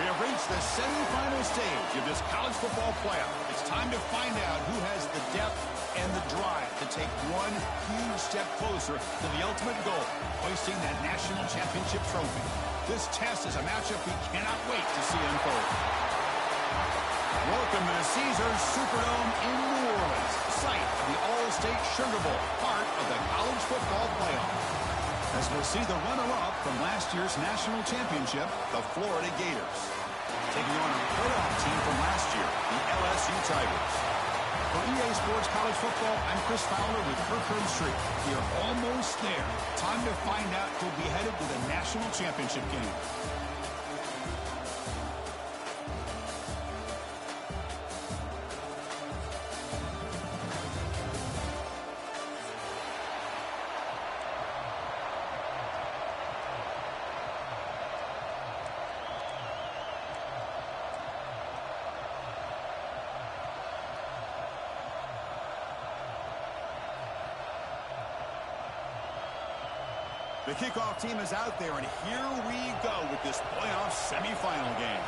have reached the semifinal stage of this college football playoff. It's time to find out who has the depth and the drive to take one huge step closer to the ultimate goal, hoisting that national championship trophy. This test is a matchup we cannot wait to see unfold. Welcome to the Caesars Superdome in New Orleans, site of the All-State Sugar Bowl, part of the college football playoff. As we'll see the runner-up from last year's national championship, the Florida Gators, taking on a playoff team from last year, the LSU Tigers. For EA Sports College Football, I'm Chris Fowler with Kirk Herbstreit. We are almost there. Time to find out who'll be headed to the national championship game. The kickoff team is out there, and here we go with this playoff semifinal game.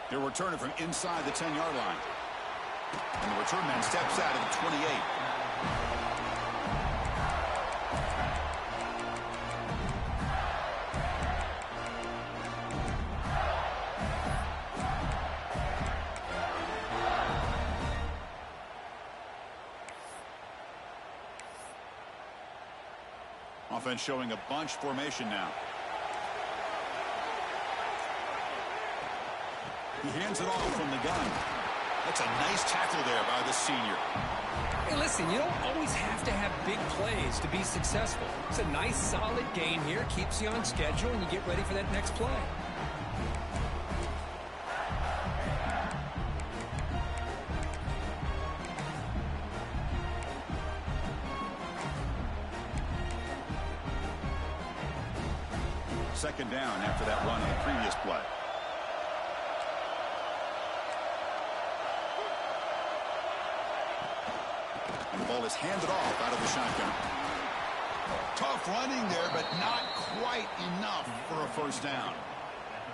They'll return it from inside the 10-yard line. And the return man steps out at the 28. Offense showing a bunch formation now. He hands it off from the gun. That's a nice tackle there by the senior. Hey, listen, you don't always have to have big plays to be successful. It's a nice, solid gain here. Keeps you on schedule, and you get ready for that next play. Second down after that run on the previous play. And the ball is handed off out of the shotgun. Tough running there, but not quite enough for a first down.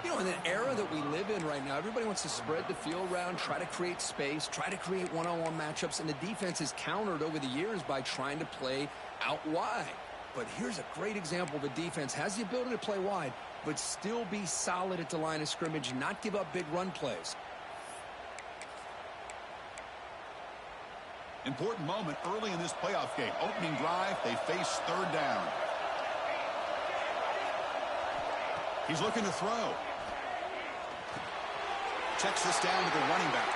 You know, in the era that we live in right now, everybody wants to spread the field around, try to create space, try to create one-on-one matchups, and the defense is countered over the years by trying to play out wide. But here's a great example. The defense has the ability to play wide, but still be solid at the line of scrimmage and not give up big run plays. Important moment early in this playoff game. Opening drive, they face third down. He's looking to throw. Checks this down to the running back.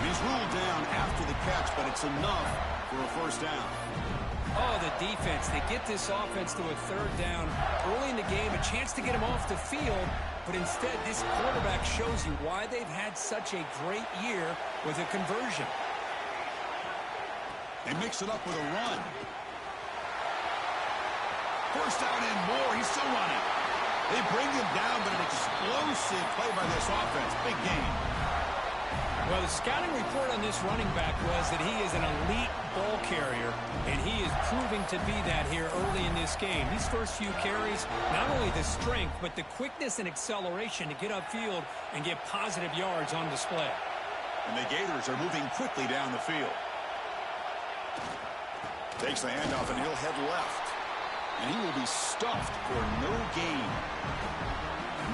He's ruled down after the catch, but it's enough for a first down. Oh, the defense. They get this offense to a third down early in the game, a chance to get him off the field, but instead this quarterback shows you why they've had such a great year with a conversion. They mix it up with a run. First down and more. He's still running. They bring him down, but an explosive play by this offense. Big game. Well, the scouting report on this running back was that he is an elite ball carrier, and he is proving to be that here early in this game. These first few carries, not only the strength, but the quickness and acceleration to get upfield and get positive yards on display. And the Gators are moving quickly down the field. Takes the handoff, and he'll head left. And he will be stuffed for no gain.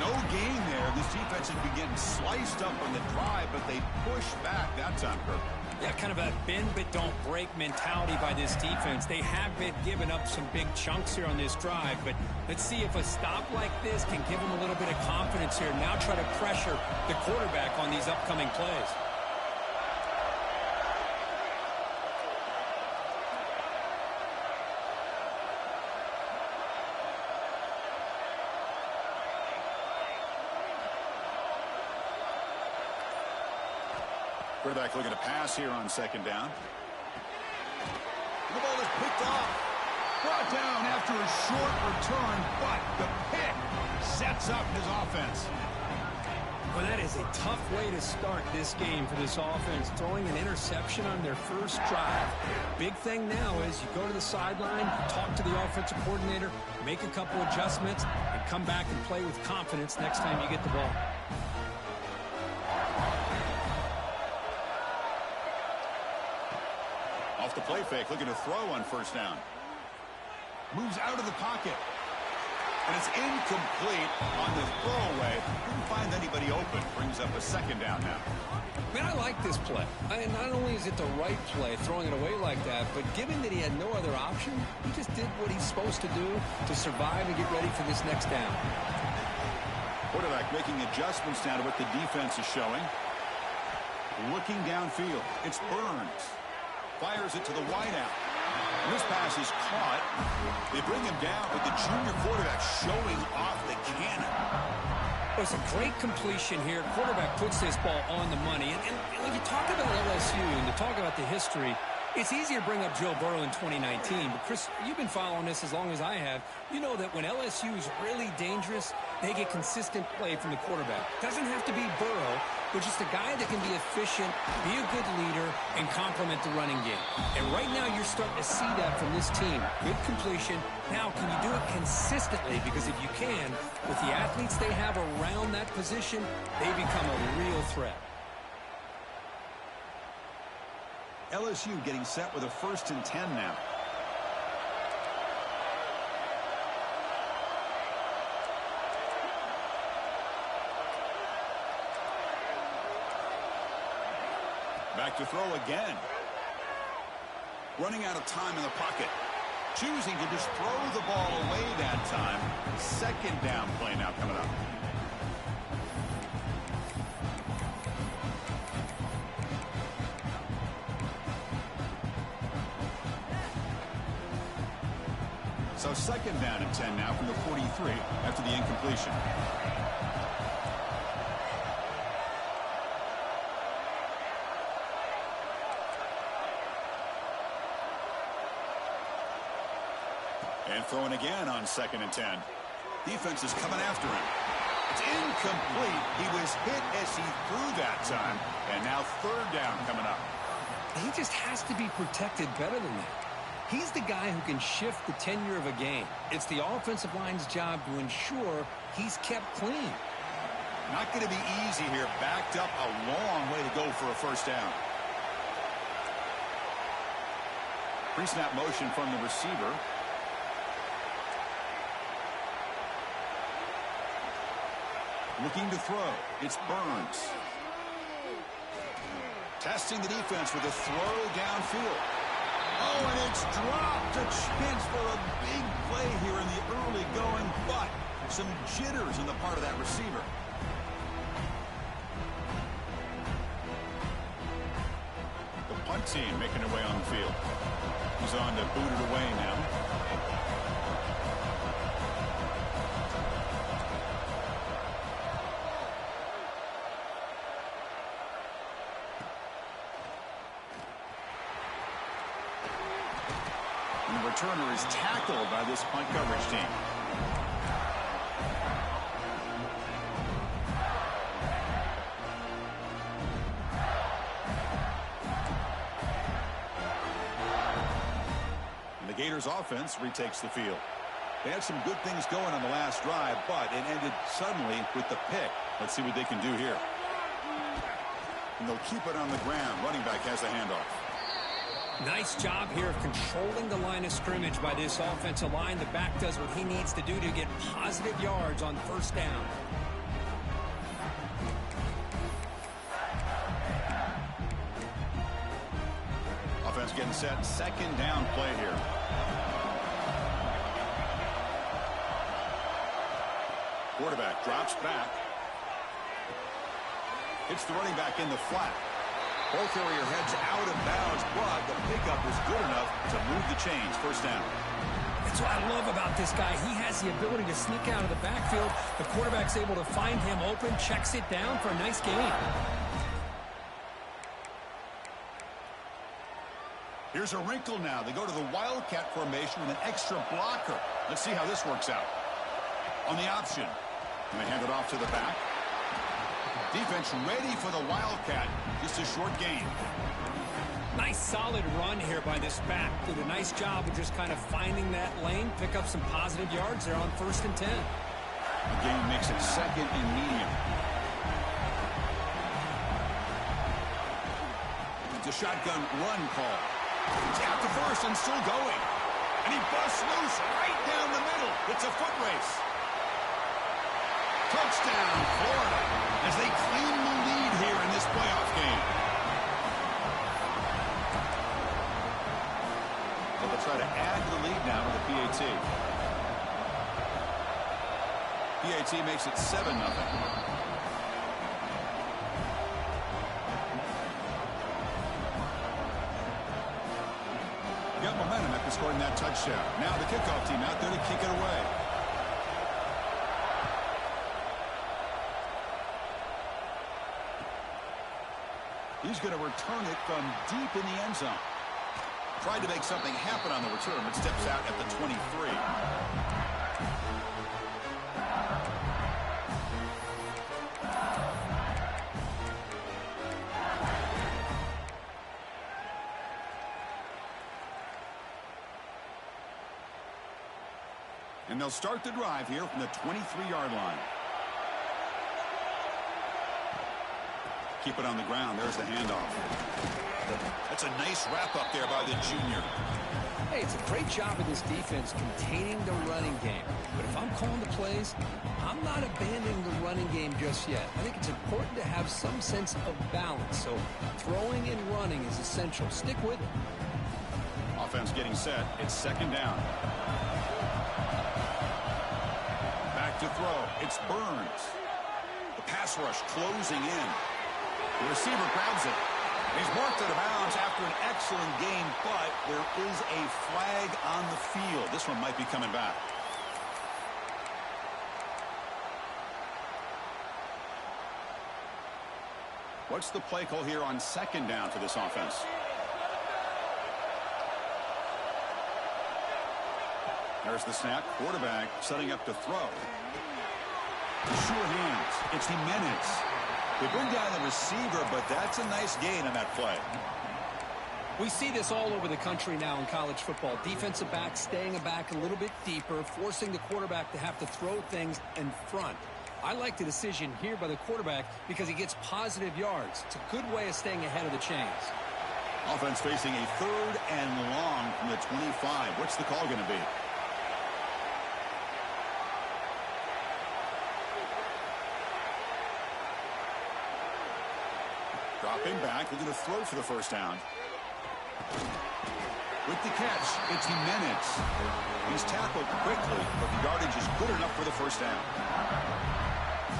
No gain there. This defense has been getting sliced up on the drive, but they push back that time, Kirk. Yeah, kind of a bend but don't break mentality by this defense. They have been giving up some big chunks here on this drive, but let's see if a stop like this can give them a little bit of confidence here. Now try to pressure the quarterback on these upcoming plays. Quarterback looking to pass here on second down. The ball is picked off. Brought down after a short return, but the pick sets up his offense. Well, that is a tough way to start this game for this offense, throwing an interception on their first drive. Big thing now is you go to the sideline, talk to the offensive coordinator, make a couple adjustments, and come back and play with confidence next time you get the ball. Off the play fake, looking to throw on first down. Moves out of the pocket. And it's incomplete on the throwaway. Didn't find anybody open. Brings up a second down now. Man, I like this play. And not only is it the right play, throwing it away like that, but given that he had no other option, he just did what he's supposed to do to survive and get ready for this next down. Quarterback making adjustments now to what the defense is showing. Looking downfield. It's Burns. Fires it to the wideout. And this pass is caught. They bring him down, but the junior quarterback showing off the cannon. Well, it's a great completion here. Quarterback puts this ball on the money. And when you talk about LSU and you talk about the history, it's easy to bring up Joe Burrow in 2019. But, Chris, you've been following this as long as I have. You know that when LSU is really dangerous, they get consistent play from the quarterback. Doesn't have to be Burrow, but just a guy that can be efficient, be a good leader, and complement the running game. And right now you're starting to see that from this team. Good completion. Now, can you do it consistently? Because if you can, with the athletes they have around that position, they become a real threat. LSU getting set with a 1st and 10 now. Back to throw again. Running out of time in the pocket. Choosing to just throw the ball away that time. Second down play now coming up. So second down and 10 now from the 43 after the incompletion. And throwing again on 2nd and 10. Defense is coming after him. It's incomplete. He was hit as he threw that time. And now 3rd down coming up. He just has to be protected better than that. He's the guy who can shift the tenure of a game. It's the offensive line's job to ensure he's kept clean. Not going to be easy here. Backed up a long way to go for a 1st down. Pre-snap motion from the receiver. Looking to throw. It's Burns. Testing the defense with a throw downfield. Oh, and it's dropped. A chance for a big play here in the early going, but some jitters on the part of that receiver. The punt team making their way on the field. He's on to boot it away now. Returner is tackled by this punt coverage team. And the Gators offense retakes the field. They had some good things going on the last drive, but it ended suddenly with the pick. Let's see what they can do here. And they'll keep it on the ground. Running back has the handoff. Nice job here of controlling the line of scrimmage by this offensive line. The back does what he needs to do to get positive yards on 1st down. Offense getting set. 2nd down play here. Quarterback drops back. Hits the running back in the flat. Ball carrier heads out of bounds, but the pickup was good enough to move the chains. 1st down. That's what I love about this guy. He has the ability to sneak out of the backfield. The quarterback's able to find him open, checks it down for a nice gain. Here's a wrinkle now. They go to the Wildcat formation with an extra blocker. Let's see how this works out. On the option. And they hand it off to the back. Defense ready for the Wildcat. Just a short gain. Nice solid run here by this back. Did a nice job of just kind of finding that lane, pick up some positive yards there on 1st and 10. The game makes it 2nd and medium. It's a shotgun run call. He's out to first and still going. And he busts loose right down the middle. It's a foot race. Touchdown, Florida, as they claim the lead here in this playoff game. So they'll try to add to the lead now with the PAT. PAT makes it 7-0. Got momentum after scoring that touchdown. Now the kickoff team out there to kick it away. He's going to return it from deep in the end zone. Tried to make something happen on the return, but steps out at the 23. And they'll start the drive here from the 23-yard line. Keep it on the ground. There's the handoff. That's a nice wrap up there by the junior. Hey, it's a great job of this defense containing the running game. But if I'm calling the plays, I'm not abandoning the running game just yet. I think it's important to have some sense of balance. So throwing and running is essential. Stick with it. Offense getting set. It's 2nd down. Back to throw. It's Burns. The pass rush closing in. The receiver grabs it. He's marked out of bounds after an excellent game, but there is a flag on the field. This one might be coming back. What's the play call here on 2nd down for this offense? There's the snap. Quarterback setting up to throw. Sure hands. It's Jimenez. They bring down the receiver, but that's a nice gain on that play. We see this all over the country now in college football. Defensive backs staying back a little bit deeper, forcing the quarterback to have to throw things in front. I like the decision here by the quarterback because he gets positive yards. It's a good way of staying ahead of the chains. Offense facing a 3rd and long from the 25. What's the call going to be? Dropping back, looking to throw for the 1st down. With the catch, it's Jimenez. He's tackled quickly, but the yardage is good enough for the 1st down.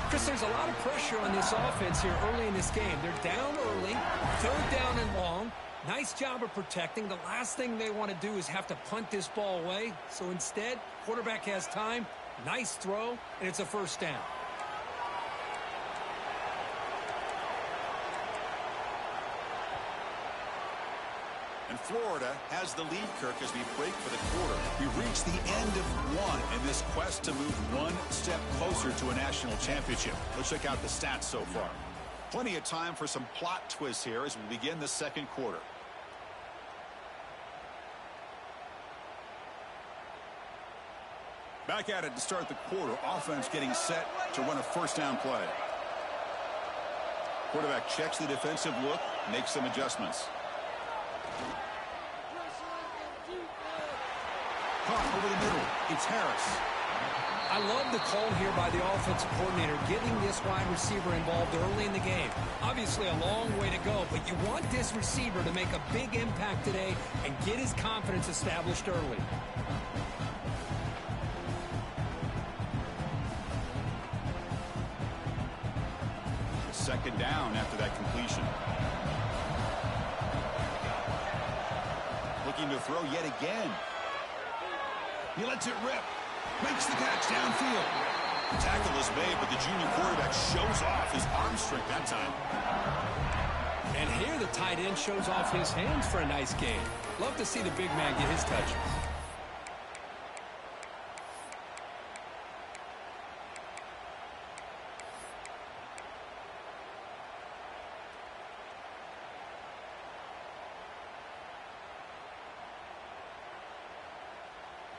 Chris, there's a lot of pressure on this offense here early in this game. They're down early, 3rd down and long. Nice job of protecting. The last thing they want to do is have to punt this ball away. So instead, quarterback has time, nice throw, and it's a 1st down. And Florida has the lead, Kirk, as we break for the quarter. We reach the end of one in this quest to move one step closer to a national championship. Let's check out the stats so far. Plenty of time for some plot twists here as we begin the 2nd quarter. Back at it to start the quarter. Offense getting set to run a 1st down play. Quarterback checks the defensive look, makes some adjustments. Caught over the middle. It's Harris. I love the call here by the offensive coordinator, getting this wide receiver involved early in the game. Obviously a long way to go, but you want this receiver to make a big impact today and get his confidence established early. Second down after that completion. Looking to throw yet again. He lets it rip. Makes the catch downfield. The tackle is made, but the junior quarterback shows off his arm strength that time. And here the tight end shows off his hands for a nice gain. Love to see the big man get his touches.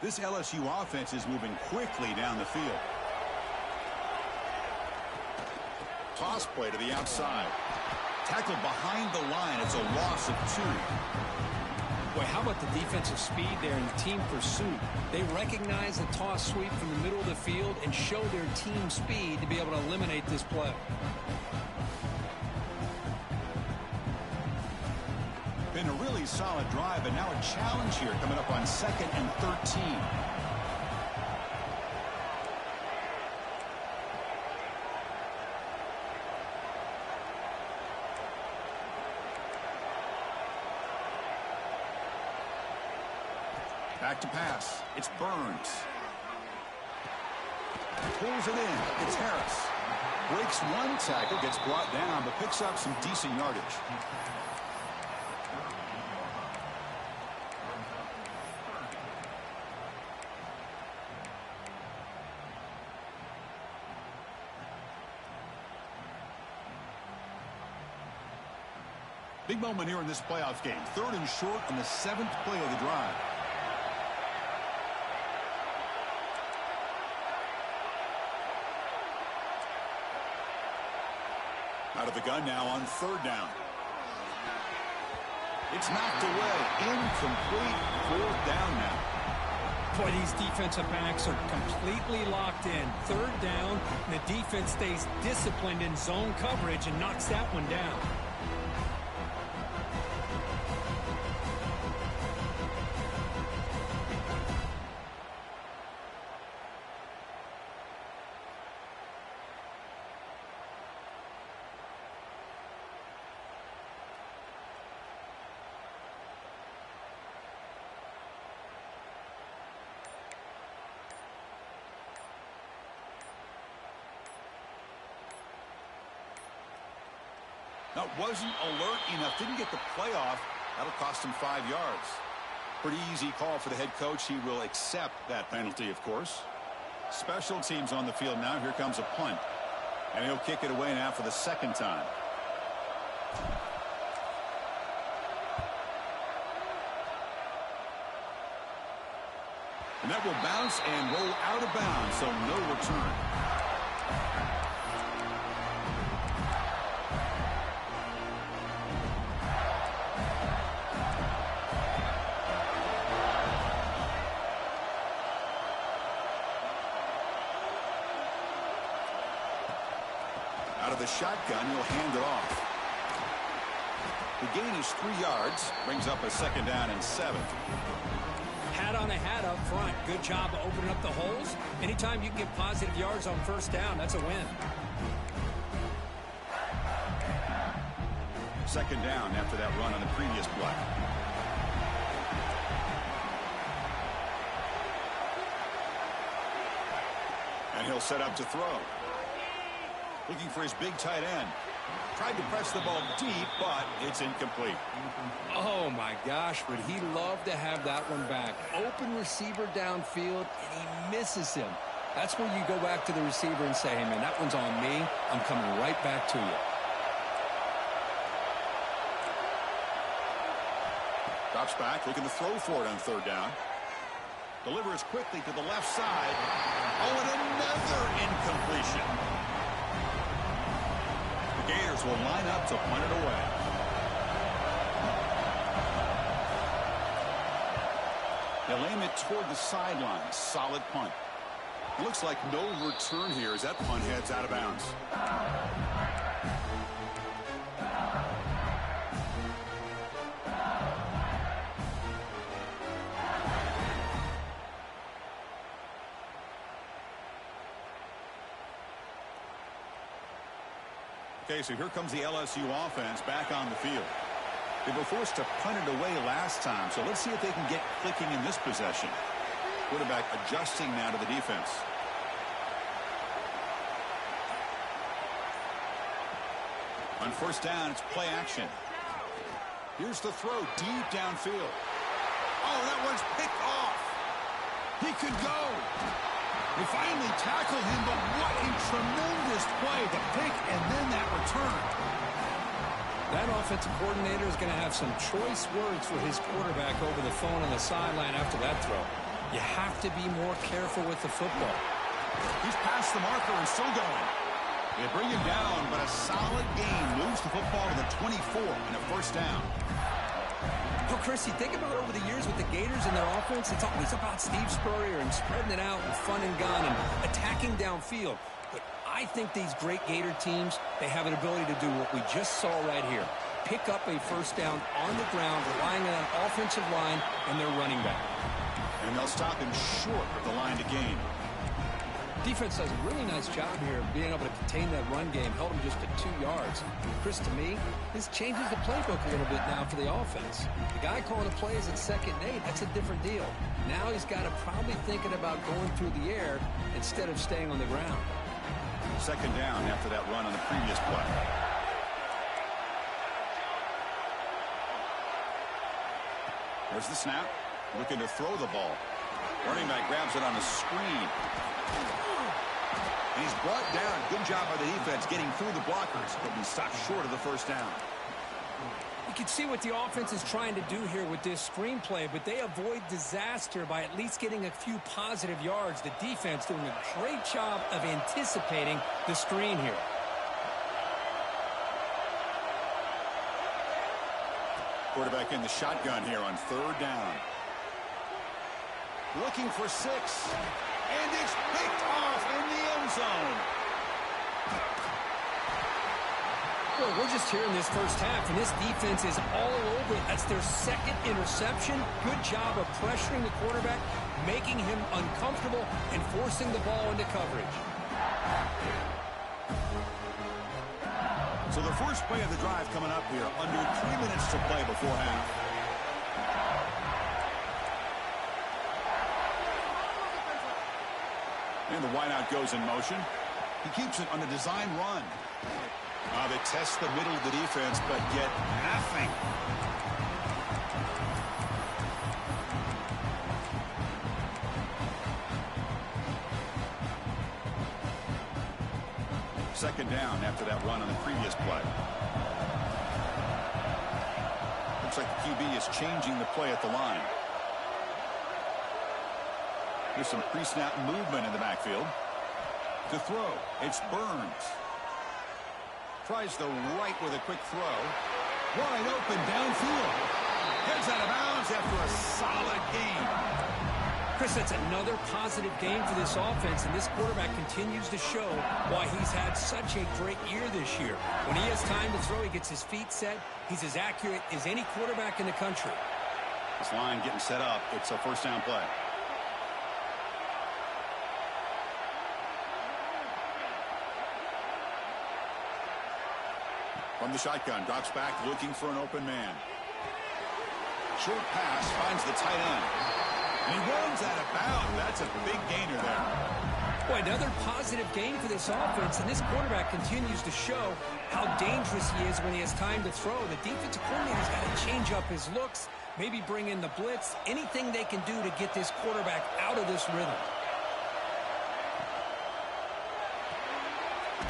This LSU offense is moving quickly down the field. Toss play to the outside. Tackled behind the line. It's a loss of 2. Boy, how about the defensive speed there in team pursuit? They recognize the toss sweep from the middle of the field and show their team speed to be able to eliminate this play. Been a really solid drive, and now a challenge here coming up on 2nd and 13. Back to pass. It's Burns. Pulls it in. It's Harris. Breaks one tackle, gets brought down, but picks up some decent yardage. Big moment here in this playoff game. 3rd and short on the 7th play of the drive. Out of the gun now on 3rd down. It's knocked away. Incomplete. 4th down now. Boy, these defensive backs are completely locked in. 3rd down, and the defense stays disciplined in zone coverage and knocks that one down. Now, wasn't alert enough. Didn't get the play off. That'll cost him 5 yards. Pretty easy call for the head coach. He will accept that penalty, of course. Special teams on the field now. Here comes a punt. And he'll kick it away now for the 2nd time. And that will bounce and roll out of bounds, so no return. Out of the shotgun, he'll hand it off. The gain is 3 yards, brings up a 2nd down and 7. Hat on a hat up front. Good job of opening up the holes. Anytime you can get positive yards on 1st down, that's a win. 2nd down after that run on the previous play. And he'll set up to throw. Looking for his big tight end. Tried to press the ball deep, but it's incomplete. Oh, my gosh, would he love to have that one back. Open receiver downfield, and he misses him. That's where you go back to the receiver and say, hey, man, that one's on me. I'm coming right back to you. Drops back, looking to throw for it on 3rd down. Delivers quickly to the left side. Oh, and another incompletion. The Gators will line up to punt it away. They'll aim it toward the sideline. Solid punt. Looks like no return here as that punt heads out of bounds. Okay, so here comes the LSU offense back on the field. They were forced to punt it away last time, so let's see if they can get clicking in this possession. Quarterback adjusting now to the defense. On 1st down, it's play action. Here's the throw deep downfield. Oh, that one's picked off. He could go. They finally tackle him, but what a tremendous play. The pick and then that return. That offensive coordinator is going to have some choice words for his quarterback over the phone on the sideline after that throw. You have to be more careful with the football. He's past the marker and still going. They bring him down, but a solid gain moves the football to the 24 and a first down. Well, Chris, you think about it over the years with the Gators and their offense, it's always about Steve Spurrier and spreading it out and fun and gun and attacking downfield. But I think these great Gator teams, they have an ability to do what we just saw right here. Pick up a first down on the ground, relying on an offensive line and their running back. And they'll stop him short of the line to gain. Defense does a really nice job here of being able to contain that run game, held him just to 2 yards. Chris, to me, this changes the playbook a little bit now for the offense. The guy calling the plays at 2nd and 8, that's a different deal. Now he's got to probably thinking about going through the air instead of staying on the ground. 2nd down after that run on the previous play. There's the snap. Looking to throw the ball. Running back grabs it on a screen. And he's brought down. Good job by the defense getting through the blockers, but he stopped short of the first down. You can see what the offense is trying to do here with this screenplay, but they avoid disaster by at least getting a few positive yards. The defense doing a great job of anticipating the screen here. Quarterback in the shotgun here on 3rd down. Looking for 6. And it's picked off in the end zone. Well, we're just here in this first half, and this defense is all over it. That's their 2nd interception. Good job of pressuring the quarterback, making him uncomfortable, and forcing the ball into coverage. So the first play of the drive coming up here. Under 3 minutes to play before half. And the wideout goes in motion. He keeps it on a design run. They test the middle of the defense, but get nothing. Second down after that run on the previous play. Looks like the QB is changing the play at the line. There's some pre-snap movement in the backfield. To throw, it's Burns. Tries the right with a quick throw. Wide open downfield. Heads out of bounds after a solid game. Chris, that's another positive game for this offense, and this quarterback continues to show why he's had such a great year this year. When he has time to throw, he gets his feet set. He's as accurate as any quarterback in the country. This line getting set up. It's a first down play. From the shotgun, drops back, looking for an open man. Short pass, finds the tight end. And he runs out of bounds. That's a big gainer there. Boy, another positive game for this offense, and this quarterback continues to show how dangerous he is when he has time to throw. The defensive coordinator's got to change up his looks, maybe bring in the blitz, anything they can do to get this quarterback out of this rhythm.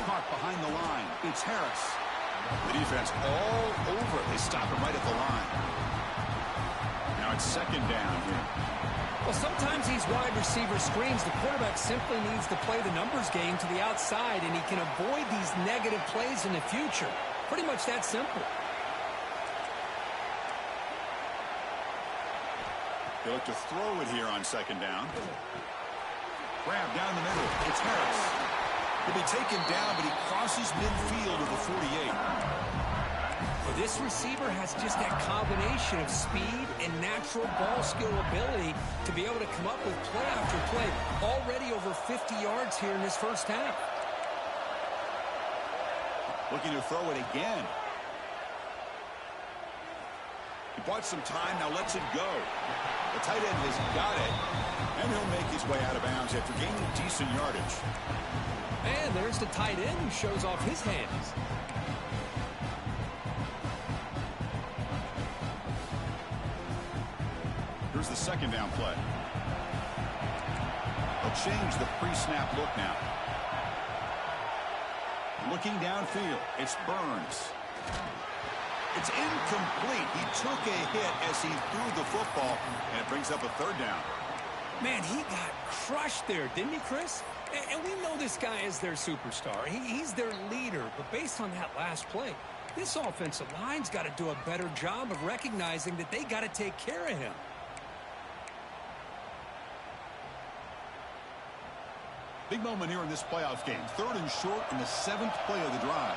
Caught behind the line. It's Harris. The defense all over it. They stop him right at the line. Now it's 2nd down here. Well, sometimes these wide receiver screens, the quarterback simply needs to play the numbers game to the outside, and he can avoid these negative plays in the future. Pretty much that simple. They look to throw it here on 2nd down. Grab down the middle. It's Harris. He'll be taken down, but he crosses midfield of the 48. Well, this receiver has just that combination of speed and natural ball skill ability to be able to come up with play after play. Already over 50 yards here in this first half. Looking to throw it again. He bought some time, now lets it go. The tight end has got it, and he'll make his way out of bounds after gaining decent yardage. And there's the tight end who shows off his hands. Here's the 2nd down play. They'll change the pre-snap look now. Looking downfield, it's Burns. It's incomplete. He took a hit as he threw the football, and it brings up a 3rd down. Man, he got crushed there, didn't he, Chris? And we know this guy is their superstar. He's their leader. But based on that last play, this offensive line's got to do a better job of recognizing that they got to take care of him. Big moment here in this playoff game. 3rd and short in the 7th play of the drive.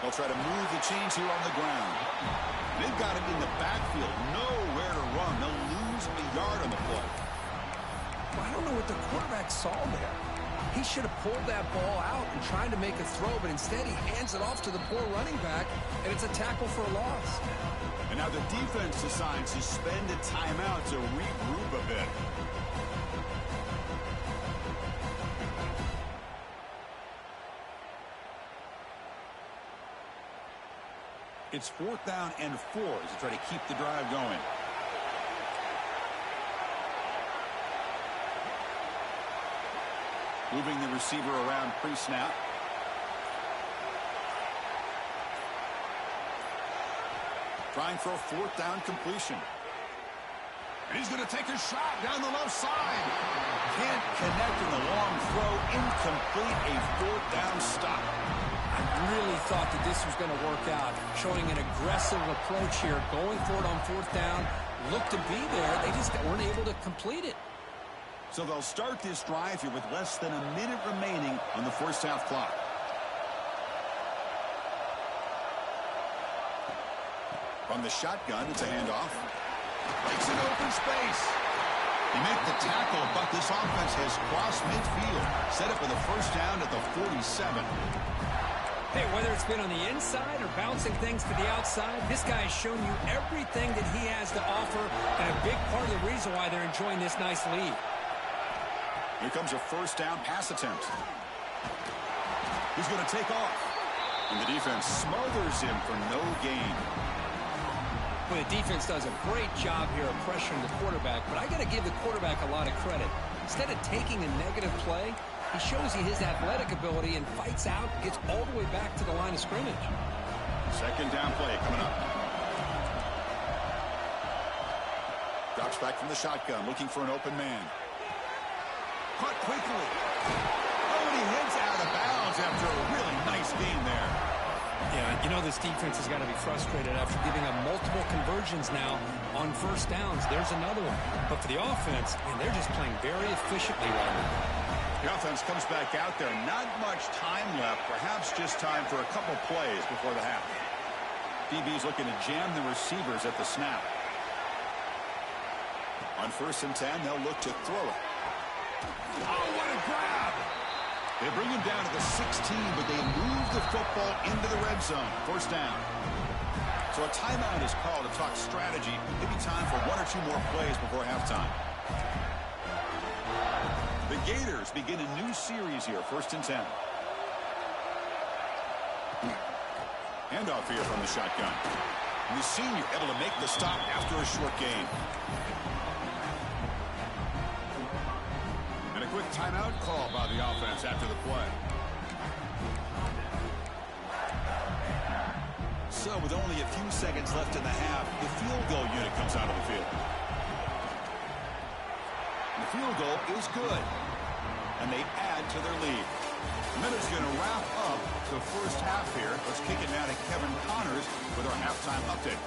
They'll try to move the chains here on the ground. They've got him in the backfield. Nowhere to run. They'll lose a yard on the play. Well, I don't know what the quarterback saw there. He should have pulled that ball out and tried to make a throw, but instead he hands it off to the poor running back, and it's a tackle for a loss. And now the defense decides to spend a timeout to regroup a bit. It's 4th down and 4 as they try to keep the drive going. Moving the receiver around pre-snap. Trying for a 4th down completion. And he's going to take a shot down the left side. Can't connect in the long throw. Incomplete. A 4th down stop. I really thought that this was going to work out, showing an aggressive approach here, going for it on 4th down, looked to be there. They just weren't able to complete it. So they'll start this drive here with less than a minute remaining on the first half clock. From the shotgun, it's a handoff. Makes an open space. They make the tackle, but this offense has crossed midfield. Set up with a first down at the 47. Hey, whether it's been on the inside or bouncing things to the outside, this guy has shown you everything that he has to offer, and a big part of the reason why they're enjoying this nice lead. Here comes a first down pass attempt. He's going to take off. And the defense smothers him for no gain. Well, the defense does a great job here of pressuring the quarterback, but I got to give the quarterback a lot of credit. Instead of taking a negative play, he shows you his athletic ability and fights out, gets all the way back to the line of scrimmage. 2nd down play coming up. Drops back from the shotgun, looking for an open man. Caught quickly. Oh, and he heads out of bounds after a really nice game there. Yeah, you know this defense has got to be frustrated after giving up multiple conversions now on first downs. There's another one. But for the offense, man, they're just playing very efficiently right now. The offense comes back out there. Not much time left. Perhaps just time for a couple plays before the half. DB's looking to jam the receivers at the snap. On 1st and 10, they'll look to throw it. Oh, what a grab! They bring him down to the 16, but they move the football into the red zone. First down. So a timeout is called to talk strategy. Maybe time for 1 or 2 more plays before halftime. The Gators begin a new series here. 1st and 10. Handoff here from the shotgun. And the senior able to make the stop after a short gain. And a quick timeout call by the offense after the play. So with only a few seconds left in the half, the field goal unit comes out of the field. And the field goal is good. And they add to their lead. The minute's going to wrap up the first half here. Let's kick it now to Kevin Connors with our halftime update.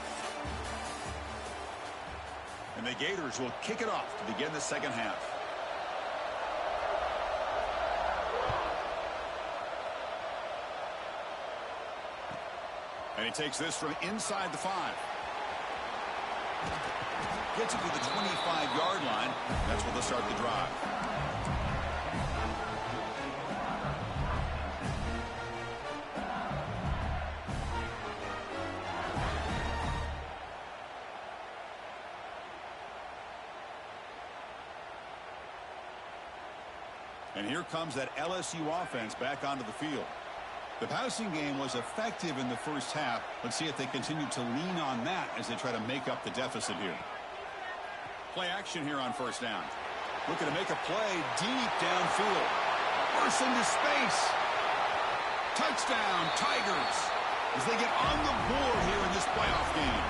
And the Gators will kick it off to begin the second half. And he takes this from inside the 5. Gets it to the 25-yard line. That's where they'll start the drive. And here comes that LSU offense back onto the field. The passing game was effective in the first half. Let's see if they continue to lean on that as they try to make up the deficit here. Play action here on first down. Looking to make a play deep downfield. Bursts into space. Touchdown, Tigers, as they get on the board here in this playoff game.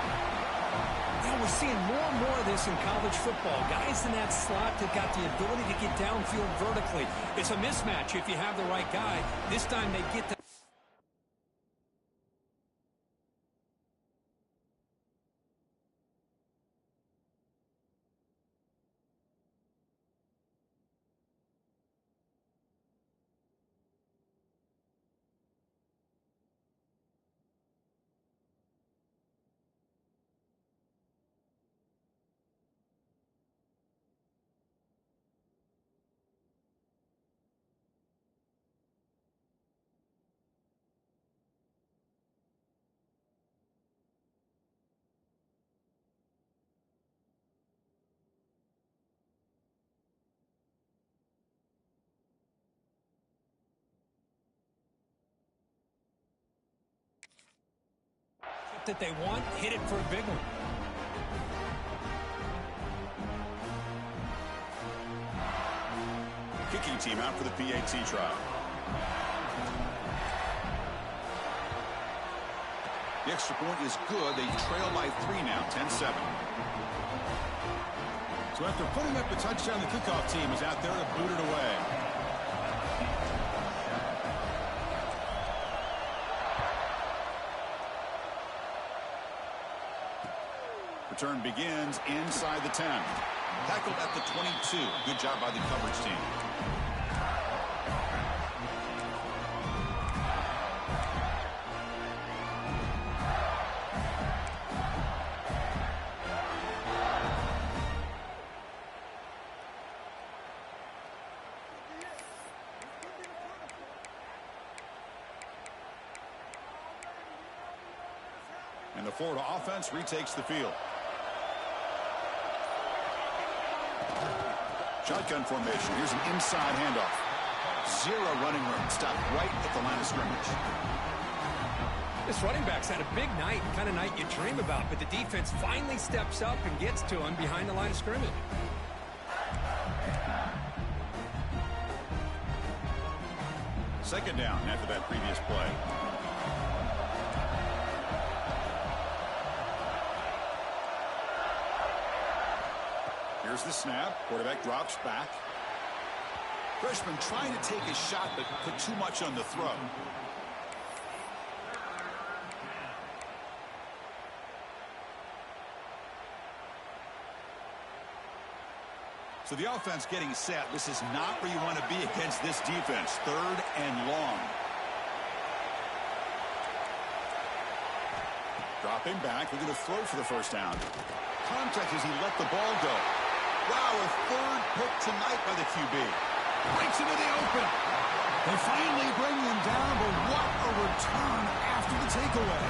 Yeah, we're seeing more and more of this in college football. Guys in that slot that got the ability to get downfield vertically. It's a mismatch if you have the right guy. This time they get the that they want, hit it for a big one. Kicking team out for the PAT try. The extra point is good. They trail by 3 now, 10-7. So after putting up the touchdown, the kickoff team is out there to boot it away. Return begins inside the 10. Tackled at the 22. Good job by the coverage team. And the Florida offense retakes the field. Shotgun formation. Here's an inside handoff. Zero running room. Stopped right at the line of scrimmage. This running back's had a big night, kind of night you dream about, but the defense finally steps up and gets to him behind the line of scrimmage. Second down after that previous play. Here's the snap. Quarterback drops back. Freshman trying to take a shot, but put too much on the throw. So the offense getting set. This is not where you want to be against this defense. 3rd and long. Dropping back. We're going to throw for the first down. Contact as he let the ball go. Wow, a 3rd pick tonight by the QB. Breaks into the open. They finally bring him down, but what a return after the takeaway.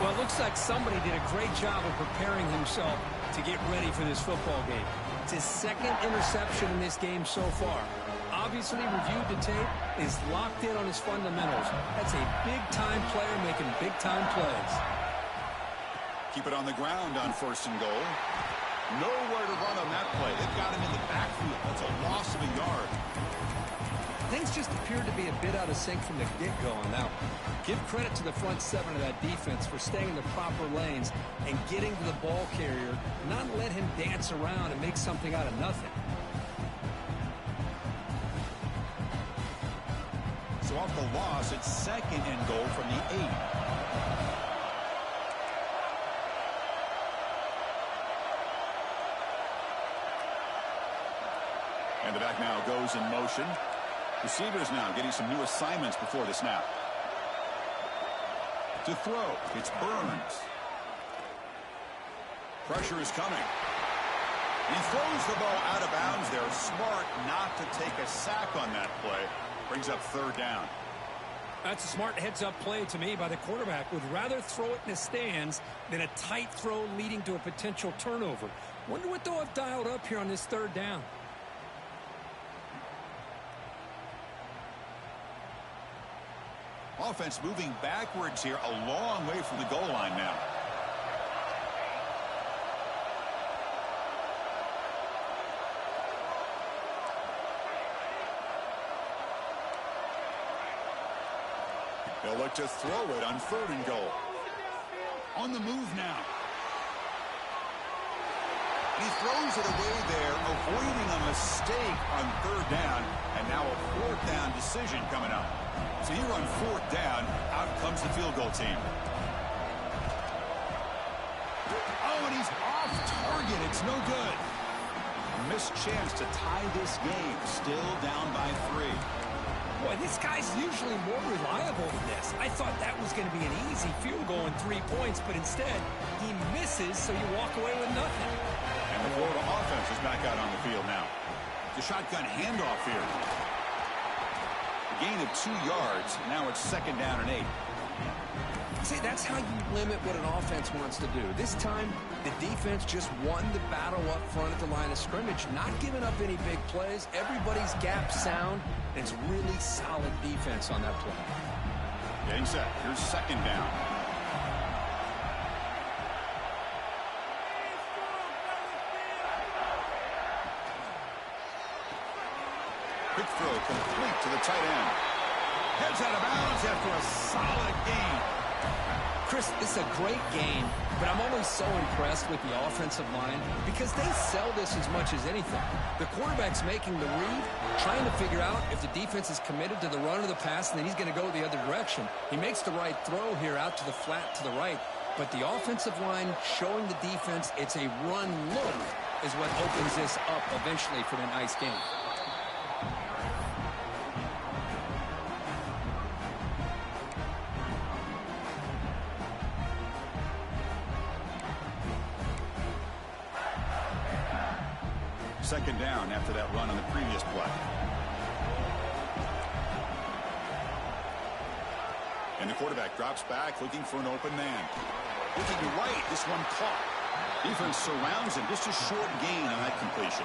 Well, it looks like somebody did a great job of preparing himself to get ready for this football game. It's his 2nd interception in this game so far. Obviously reviewed the tape, is locked in on his fundamentals. That's a big-time player making big-time plays. Keep it on the ground on 1st and goal. Nowhere to run on that play. They've got him in the backfield. That's a loss of a yard. Things just appeared to be a bit out of sync from the get-go on that one. Give credit to the front 7 of that defense for staying in the proper lanes and getting to the ball carrier, not let him dance around and make something out of nothing. So off the loss, it's 2nd and goal from the 8. And the back now goes in motion. Receivers now getting some new assignments before the snap. To throw, it's Burns. Pressure is coming. He throws the ball out of bounds there. Smart not to take a sack on that play. Brings up 3rd down. That's a smart heads-up play to me by the quarterback. Would rather throw it in the stands than a tight throw leading to a potential turnover. Wonder what they'll have dialed up here on this 3rd down. Offense moving backwards here, a long way from the goal line now. They'll look to throw it on 3rd and goal. On the move now. He throws it away there, avoiding a mistake on third down, and now a fourth down decision coming up. So here on fourth down, out comes the field goal team. Oh, and he's off target. It's no good. A missed chance to tie this game. Still down by 3. Boy, this guy's usually more reliable than this. I thought that was going to be an easy field goal in 3 points, but instead, he misses, so you walk away with nothing. And the Florida offense is back out on the field now. The shotgun handoff here. A gain of 2 yards. Now it's second down and 8. See, that's how you limit what an offense wants to do. This time, the defense just won the battle up front at the line of scrimmage, not giving up any big plays. Everybody's gap sound, and it's really solid defense on that play. Getting set. Here's second down. Quick throw complete to the tight end. Heads out of bounds after a solid gain. Chris, it's a great game, but I'm always so impressed with the offensive line because they sell this as much as anything. The quarterback's making the read, trying to figure out if the defense is committed to the run or the pass, and then he's going to go the other direction. He makes the right throw here out to the flat to the right, but the offensive line showing the defense it's a run look is what opens this up eventually for the nice game. Second down after that run on the previous play. And the quarterback drops back looking for an open man. Looking right, this one caught. Defense surrounds him. Just a short gain on that completion.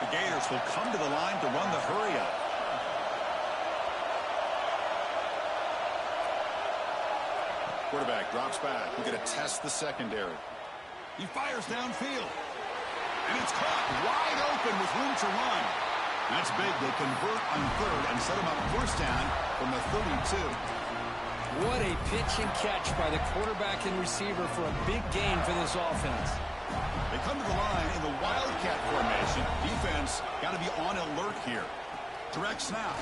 The Gators will come to the line to run the hurry up. Quarterback drops back. We're going to test the secondary. He fires downfield. And it's caught wide open with room to run. That's big. They convert on third and set him up first down from the 32. What a pitch and catch by the quarterback and receiver for a big gain for this offense. They come to the line in the Wildcat formation. Defense got to be on alert here. Direct snap.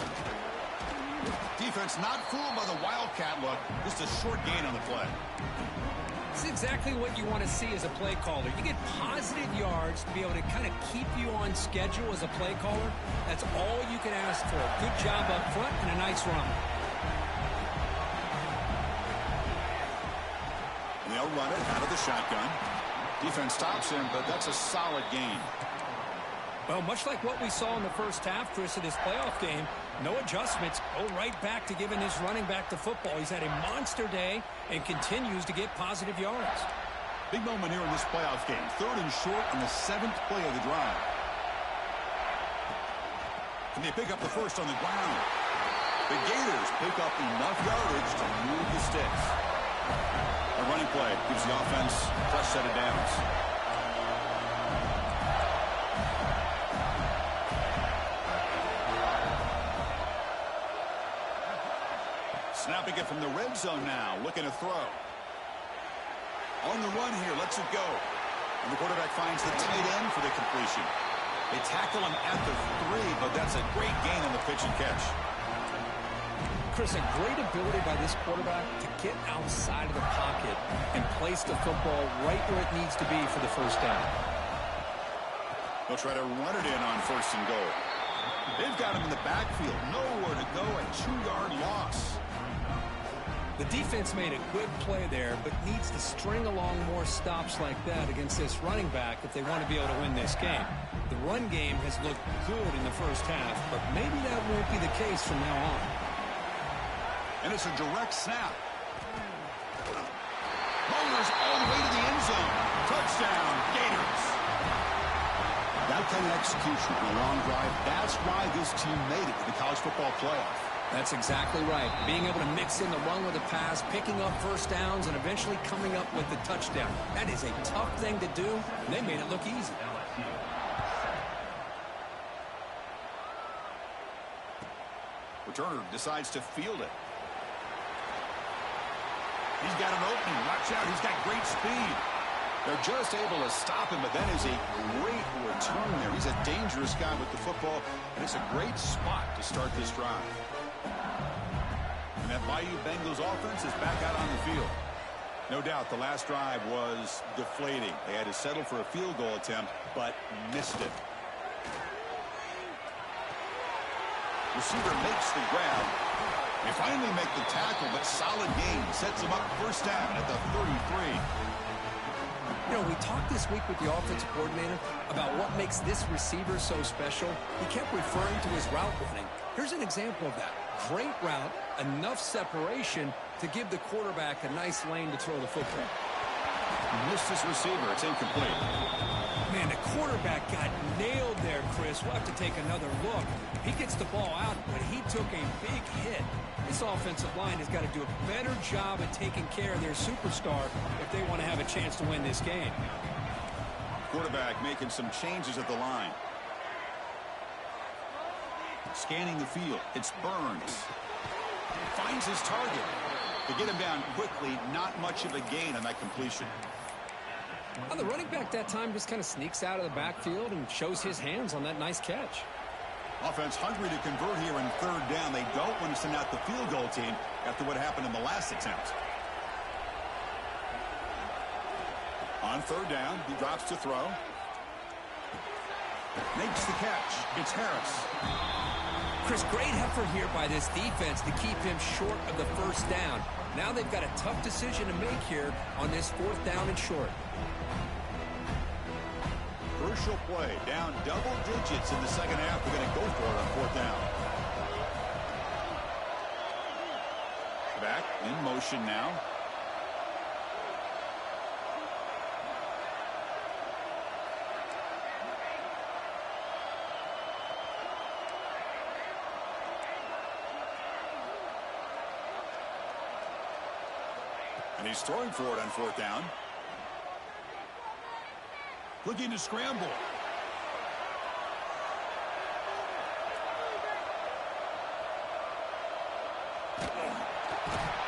Defense not fooled by the Wildcat look. Just a short gain on the play. It's exactly what you want to see as a play caller. You get positive yards to be able to kind of keep you on schedule as a play caller. That's all you can ask for. Good job up front and a nice run. And they'll run it out of the shotgun. Defense stops him, but that's a solid gain. Well, much like what we saw in the first half, Chris, of this playoff game, no adjustments. Go right back to giving his running back to football. He's had a monster day and continues to get positive yards. Big moment here in this playoff game. Third and short on the 7th play of the drive. Can they pick up the first on the ground? The Gators pick up enough yardage to move the sticks. A running play gives the offense a fresh set of downs. Snapping it from the red zone now, looking to throw. On the run here, lets it go. And the quarterback finds the tight end for the completion. They tackle him at the 3, but that's a great gain on the pitch and catch. Chris, a great ability by this quarterback to get outside of the pocket and place the football right where it needs to be for the first down. They'll try to run it in on first and goal. They've got him in the backfield. Nowhere to go, a 2-yard loss. The defense made a good play there, but needs to string along more stops like that against this running back if they want to be able to win this game. The run game has looked good in the first half, but maybe that won't be the case from now on. And it's a direct snap. Rollers all the way to the end zone. Touchdown, Gators. That kind of execution on a long drive, that's why this team made it to the college football playoff. That's exactly right. Being able to mix in the run with the pass, picking up first downs, and eventually coming up with the touchdown. That is a tough thing to do, and they made it look easy. Returner decides to field it. He's got an opening. Watch out. He's got great speed. They're just able to stop him, but that is a great return there. He's a dangerous guy with the football, and it's a great spot to start this drive. And that Bayou Bengals offense is back out on the field. No doubt the last drive was deflating. They had to settle for a field goal attempt, but missed it. Receiver makes the grab. They finally make the tackle, but solid gain. Sets him up first down at the 33. You know, we talked this week with the offensive coordinator about what makes this receiver so special. He kept referring to his route running. Here's an example of that. Great route, enough separation to give the quarterback a nice lane to throw the football. He missed his receiver. It's incomplete. Man, the quarterback got nailed there, Chris. We'll have to take another look. He gets the ball out, but he took a big hit. This offensive line has got to do a better job at taking care of their superstar if they want to have a chance to win this game. Quarterback making some changes at the line. Scanning the field. It's Burns. Finds his target. To get him down quickly, not much of a gain on that completion. Well, the running back that time just kind of sneaks out of the backfield and shows his hands on that nice catch. Offense hungry to convert here in third down. They don't want to send out the field goal team after what happened in the last attempt. On third down, he drops to throw. Makes the catch. It's Harris. Chris, great effort here by this defense to keep him short of the first down. Now they've got a tough decision to make here on this fourth down and short. Crucial play. Down double digits in the second half. They're going to go for it on fourth down. Back in motion now. And he's throwing for it on fourth down. Looking to scramble.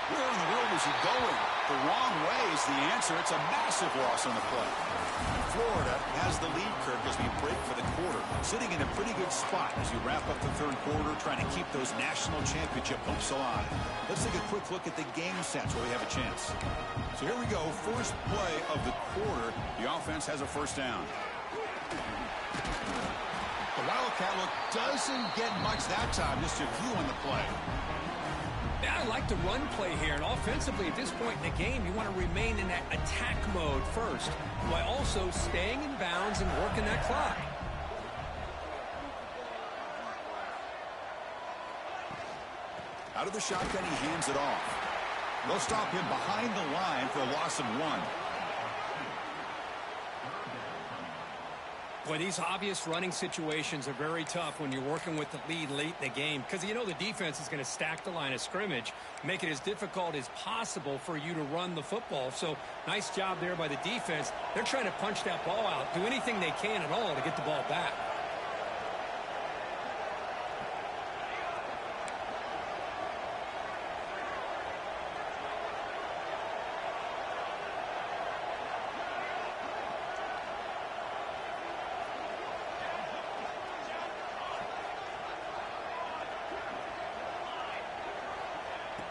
Where in the world is he going? The wrong way is the answer. It's a massive loss on the play. And Florida has the lead, Kirk, as we break for the quarter. Sitting in a pretty good spot as you wrap up the third quarter, trying to keep those national championship hopes alive. Let's take a quick look at the game sets where we have a chance. So here we go. First play of the quarter. The offense has a first down. The Wildcat look doesn't get much that time. Just a few on the play. Yeah, I like the run play here. And offensively, at this point in the game, you want to remain in that attack mode first, while also staying in bounds and working that clock. Out of the shotgun, he hands it off. They'll stop him behind the line for a loss of 1. Boy, these obvious running situations are very tough when you're working with the lead late in the game, because you know the defense is going to stack the line of scrimmage, make it as difficult as possible for you to run the football. So nice job there by the defense. They're trying to punch that ball out, do anything they can at all to get the ball back.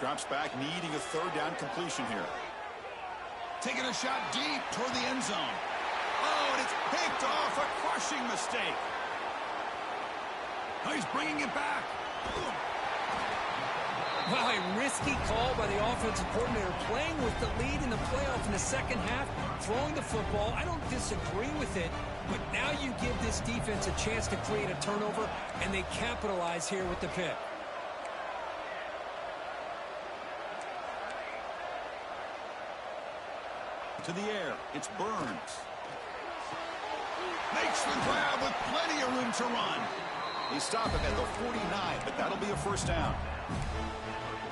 Drops back, needing a third down completion here. Taking a shot deep toward the end zone. Oh, and it's picked off. A crushing mistake. Oh, he's bringing it back. Wow, a risky call by the offensive coordinator, playing with the lead in the playoff in the second half, throwing the football. I don't disagree with it, but now you give this defense a chance to create a turnover, and they capitalize here with the pick. To the air, it's Burns. Makes the grab with plenty of room to run. They stop him at the 49, but that'll be a first down.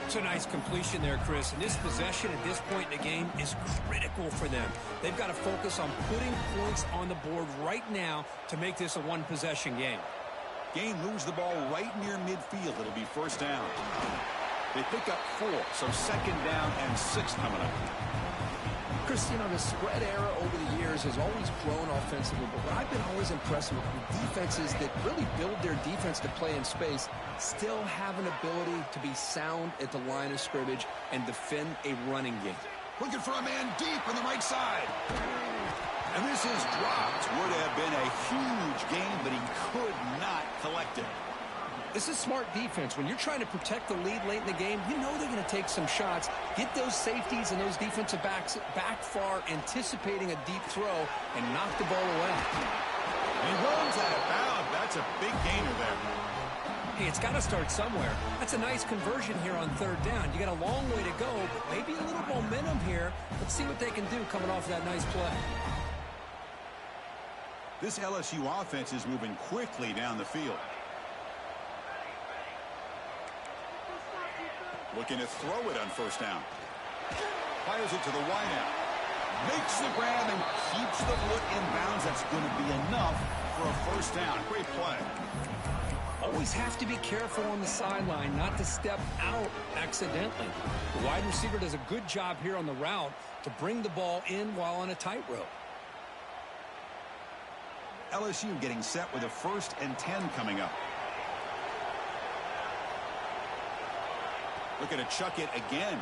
It's a nice completion there, Chris. And this possession at this point in the game is critical for them. They've got to focus on putting points on the board right now to make this a one-possession game. Gain moves the ball right near midfield. It'll be first down. They pick up 4, so second down and 6 coming up. Chris, you know, the spread era over the years has always grown offensively, but what I've been always impressed with defenses that really build their defense to play in space still have an ability to be sound at the line of scrimmage and defend a running game. Looking for a man deep on the right side. And this is dropped. Would have been a huge gain, but he could not collect it. This is smart defense. When you're trying to protect the lead late in the game, you know they're going to take some shots, get those safeties and those defensive backs back far, anticipating a deep throw, and knock the ball away. And he runs out of bounds. That's a big gainer there. Hey, it's got to start somewhere. That's a nice conversion here on third down. You got a long way to go, but maybe a little momentum here. Let's see what they can do coming off that nice play. This LSU offense is moving quickly down the field. Looking to throw it on first down. Fires it to the wideout. Makes the grab and keeps the foot in bounds. That's going to be enough for a first down. Great play. Always have to be careful on the sideline not to step out accidentally. The wide receiver does a good job here on the route to bring the ball in while on a tightrope. LSU getting set with a 1st and 10 coming up. Looking to chuck it again.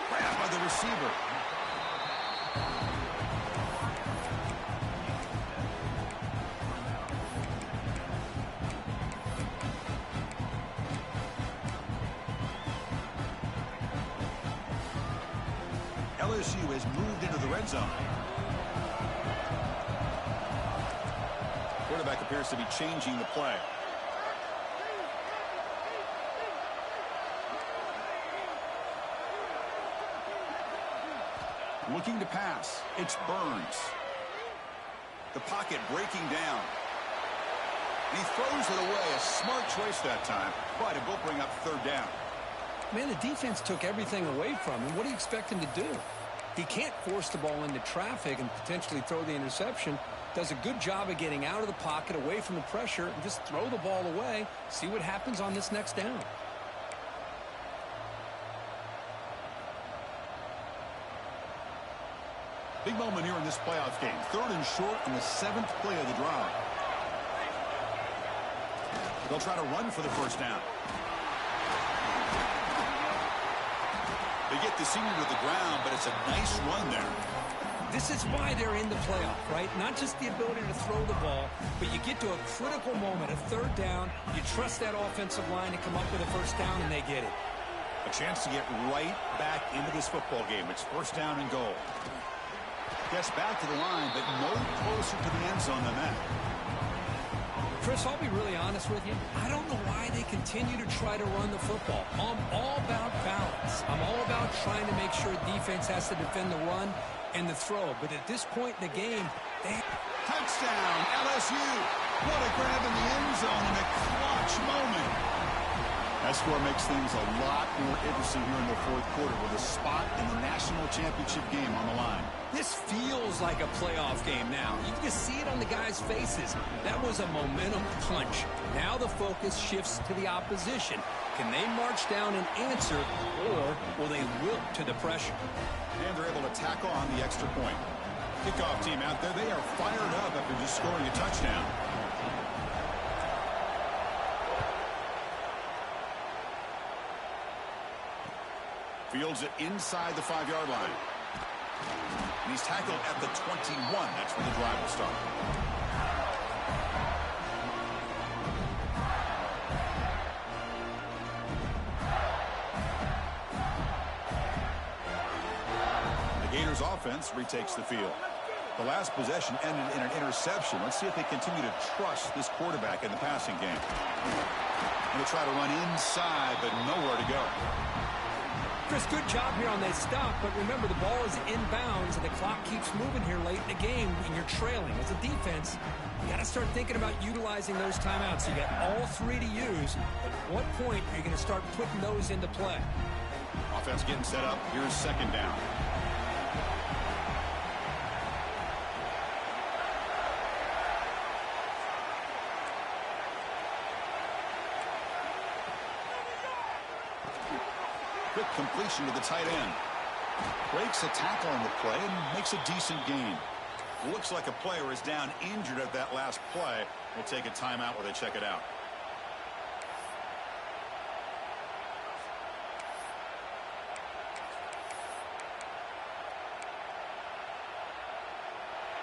Grabbed by the receiver. LSU has moved into the red zone. Quarterback appears to be changing the play. Looking to pass. It's Burns. The pocket breaking down. He throws it away. A smart choice that time, but it will bring up third down. Man, the defense took everything away from him. What do you expect him to do? He can't force the ball into traffic and potentially throw the interception. Does a good job of getting out of the pocket, away from the pressure, and just throw the ball away. See what happens on this next down. Big moment here in this playoff game. 3rd and short on the 7th play of the drive. They'll try to run for the first down. They get the senior to the ground, but it's a nice run there. This is why they're in the playoff, right? Not just the ability to throw the ball, but you get to a critical moment, a third down. You trust that offensive line to come up with a first down, and they get it. A chance to get right back into this football game. It's 1st down and goal. Gets back to the line, but no closer to the end zone than that. Chris, I'll be really honest with you. I don't know why they continue to try to run the football. I'm all about balance. I'm all about trying to make sure defense has to defend the run and the throw. But at this point in the game, touchdown, LSU. What a grab in the end zone in a clutch moment. That score makes things a lot more interesting here in the 4th quarter with a spot in the national championship game on the line. This feels like a playoff game now. You can just see it on the guys' faces. That was a momentum punch. Now the focus shifts to the opposition. Can they march down and answer, or will they wilt to the pressure? And they're able to tack on the extra point. Kickoff team out there, they are fired up after just scoring a touchdown. Fields it inside the 5-yard line. And he's tackled at the 21. That's where the drive will start. The Gators offense retakes the field. The last possession ended in an interception. Let's see if they continue to trust this quarterback in the passing game. Going to try to run inside, but nowhere to go. Chris, good job here on that stop, but remember the ball is inbounds and the clock keeps moving here late in the game and you're trailing. As a defense, you got to start thinking about utilizing those timeouts. You got all 3 to use. At what point are you going to start putting those into play? Offense getting set up. Here's 2nd down. Quick completion to the tight end. Breaks a tackle on the play and makes a decent gain. Looks like a player is down injured at that last play. We'll take a timeout while they check it out.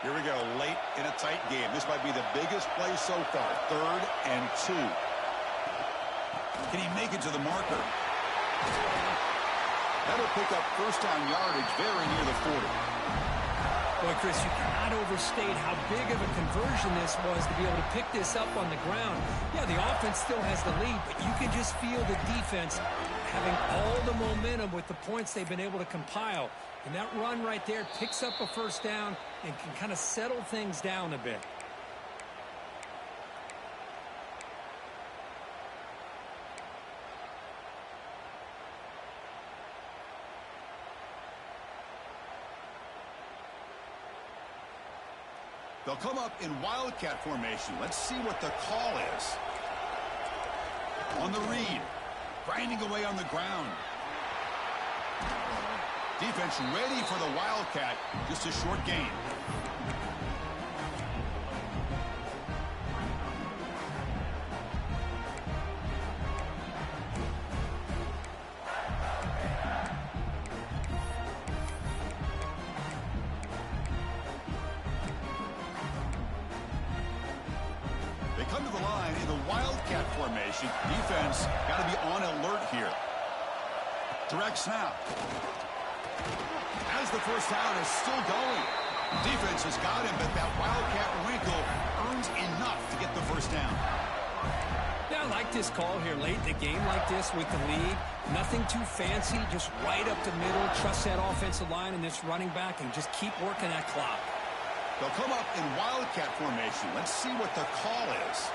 Here we go, late in a tight game. This might be the biggest play so far. 3rd and 2. Can he make it to the marker? That'll pick up first down yardage very near the 40. Boy, Chris, you cannot overstate how big of a conversion this was to be able to pick this up on the ground. Yeah, the offense still has the lead, but you can just feel the defense having all the momentum with the points they've been able to compile. And that run right there picks up a first down and can kind of settle things down a bit. They'll come up in wildcat formation. Let's see what the call is. On the read. Grinding away on the ground. Defense ready for the wildcat. Just a short gain. They come to the line in the wildcat formation. Defense got to be on alert here. Direct snap. As the first down is still going. Defense has got him, but that wildcat wrinkle earns enough to get the first down. Yeah, I like this call here late in the game like this with the lead. Nothing too fancy, just right up the middle. Trust that offensive line and this running back and just keep working that clock. They'll come up in wildcat formation. Let's see what the call is.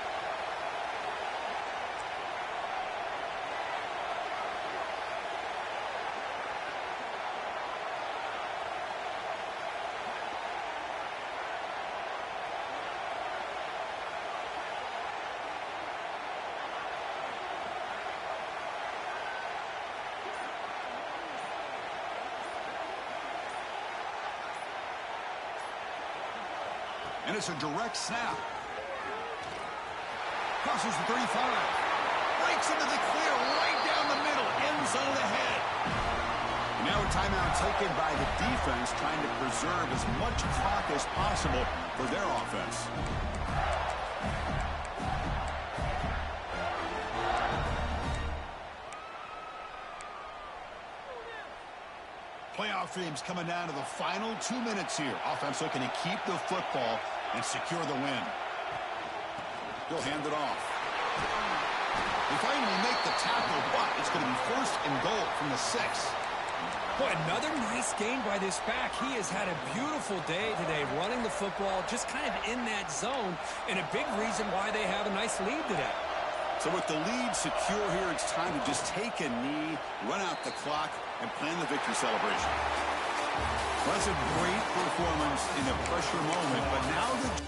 And it's a direct snap. Crosses the 35. Breaks into the clear right down the middle. End zone ahead. Now a timeout taken by the defense, trying to preserve as much clock as possible for their offense. Playoff dreams coming down to the final 2 minutes here. Offense looking to keep the football and secure the win. He'll hand it off. They finally make the tackle, but it's going to be 1st and goal from the 6. Boy, another nice gain by this back. He has had a beautiful day today running the football, just kind of in that zone, and a big reason why they have a nice lead today. So with the lead secure here, it's time to just take a knee, run out the clock, and plan the victory celebration. Well, that's a great performance in a pressure moment, but now the...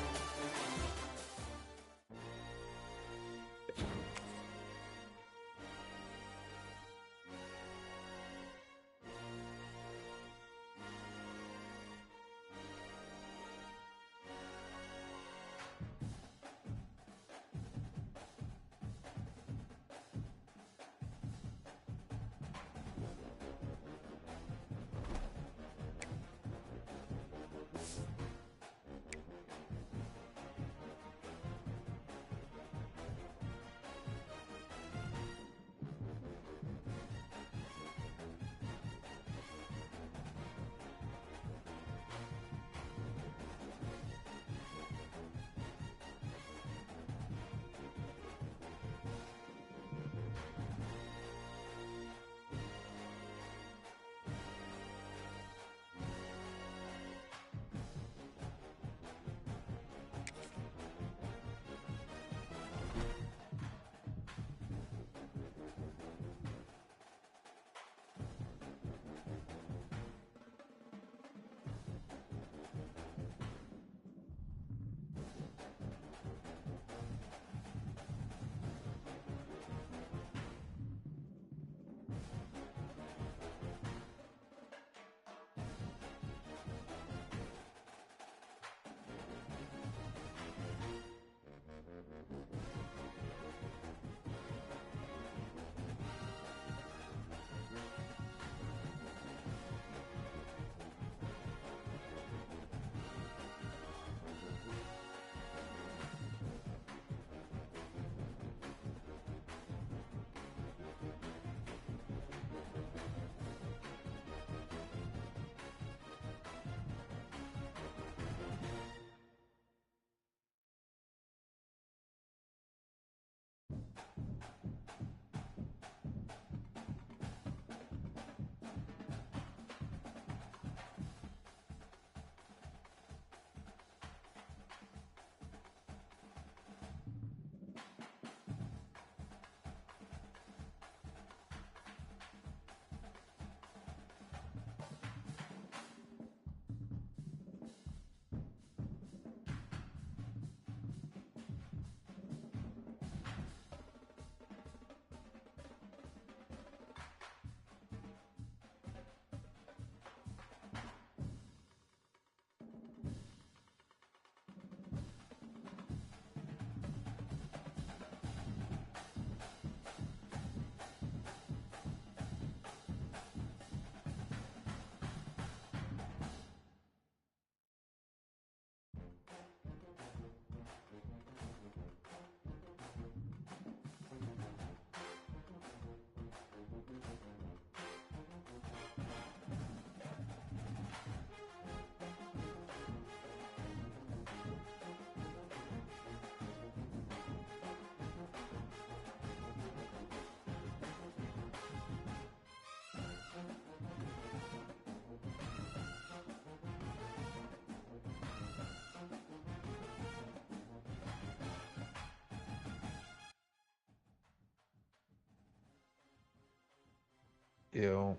Eu